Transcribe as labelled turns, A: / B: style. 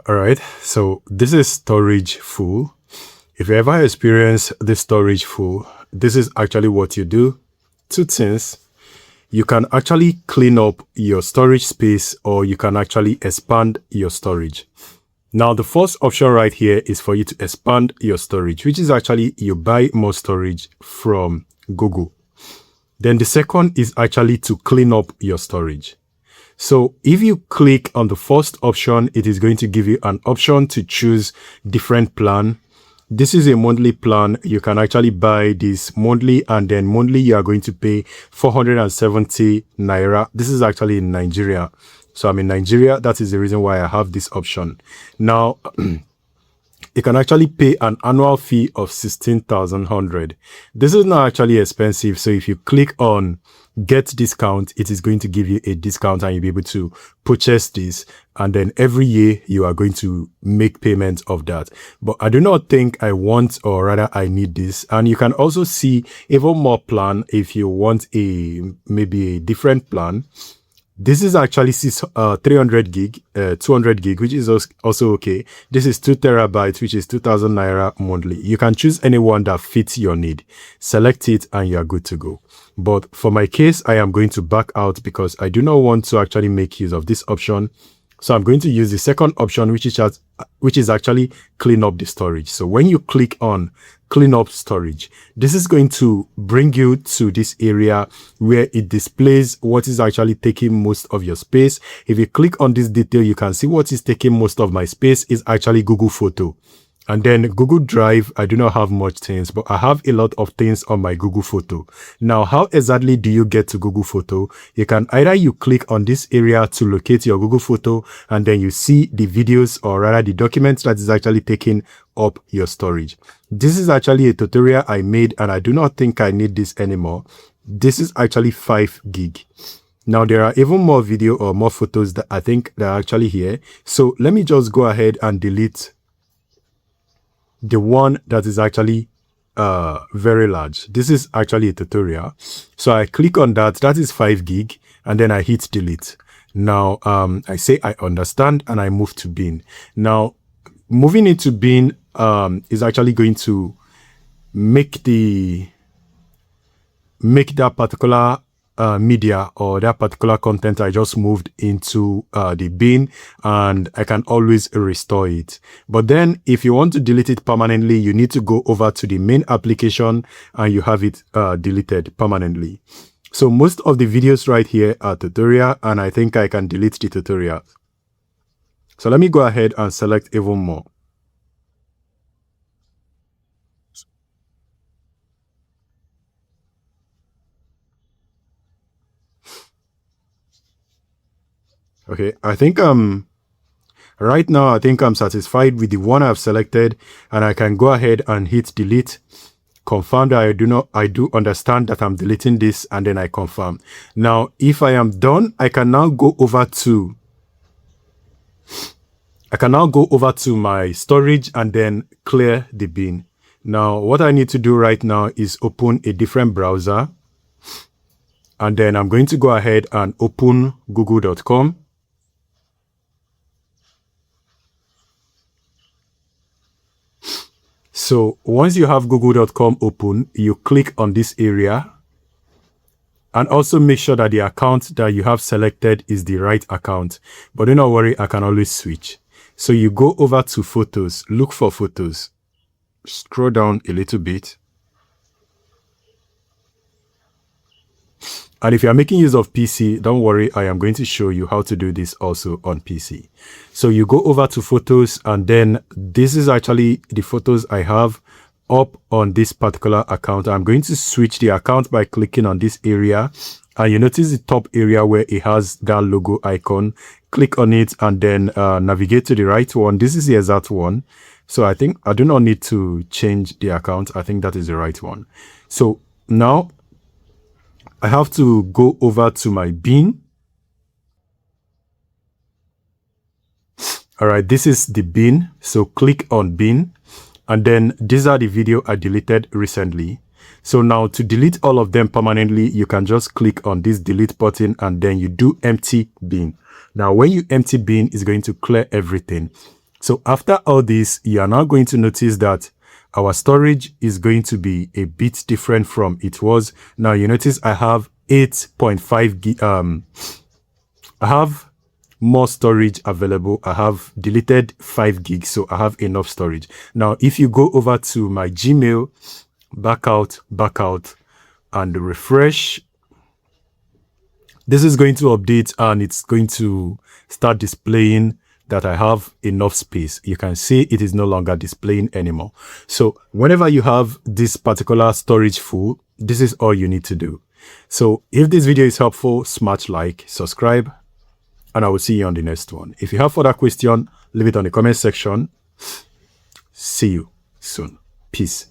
A: All right, so this is storage full. If you ever experience this storage full, this is actually what you do. Two things. You can actually clean up your storage space, or you can actually expand your storage. Now, the first option right here is for you to expand your storage, which is actually you buy more storage from Google. Then the second is actually to clean up your storage. So if you click on the first option, it is going to give you an option to choose different plan. This is a monthly plan. You can actually buy this monthly, and then monthly you are going to pay 470 naira. This is actually in Nigeria. So I'm in Nigeria. That is the reason why I have this option. Now, you can actually pay an annual fee of 16,100. This is not actually expensive. So if you click on get discount, it is going to give you a discount and you'll be able to purchase this. And then every year you are going to make payment of that. But I do not think I want, or rather I need this. And you can also see even more plan if you want maybe a different plan. This is actually 300 gig, 200 gig, which is also okay. This is 2 terabytes, which is 2,000 naira monthly. You can choose any one that fits your need. Select it and you are good to go. But for my case, I am going to back out because I do not want to actually make use of this option. So I'm going to use the second option, which is actually clean up the storage. So when you click on clean up storage, this is going to bring you to this area where it displays what is actually taking most of your space. If you click on this detail, you can see what is taking most of my space is actually Google Photo. And then Google Drive, I do not have much things, but I have a lot of things on my Google Photo. Now, how exactly do you get to Google Photo? You can either you click on this area to locate your Google Photo, and then you see the videos, or rather the documents that is actually taking up your storage. This is actually a tutorial I made, and I do not think I need this anymore. This is actually 5 gig. Now, there are even more video or more photos that I think that are actually here. So let me just go ahead and delete the one that is actually very large. This is actually a tutorial. So I click on that. That is 5 gig, and then I hit delete. Now, I say I understand, and I move to bin. Now, moving into bin is actually going to make that particular media or that particular content I just moved into the bin, and I can always restore it. But then if you want to delete it permanently, you need to go over to the main application and you have it deleted permanently. So most of the videos right here are tutorial, and I think I can delete the tutorial. So let me go ahead and select even more. Okay, I think right now I think I'm satisfied with the one I've selected, and I can go ahead and hit delete, confirm that I do understand that I'm deleting this, and then I confirm. Now, if I am done, I can now go over to my storage and then clear the bin. Now, what I need to do right now is open a different browser, and then I'm going to go ahead and open google.com. So once you have google.com open, you click on this area, and also make sure that the account that you have selected is the right account. But do not worry, I can always switch. So you go over to photos, look for photos, scroll down a little bit. And if you are making use of PC, don't worry, I am going to show you how to do this also on PC. So you go over to photos, and then this is actually the photos I have up on this particular account. I'm going to switch the account by clicking on this area, and you notice the top area where it has that logo icon. Click on it and then navigate to the right one. This is the exact one. So I think I do not need to change the account. I think that is the right one. So now I have to go over to my bin. All right, this is the bin. So click on bin, and then these are the video I deleted recently. So now to delete all of them permanently, you can just click on this delete button, and then you do empty bin. Now when you empty bin, it's going to clear everything. So after all this, you are now going to notice that our storage is going to be a bit different from it was. Now you notice I have 8.5 gig. I have more storage available. I have deleted 5 gigs, so I have enough storage. Now, if you go over to my Gmail, back out, and refresh, this is going to update and it's going to start displaying that I have enough space. You can see it is no longer displaying anymore. So whenever you have this particular storage full, this is all you need to do. So if this video is helpful, smash like, subscribe, and I will see you on the next one. If you have further question, leave it on the comment section. See you soon. Peace.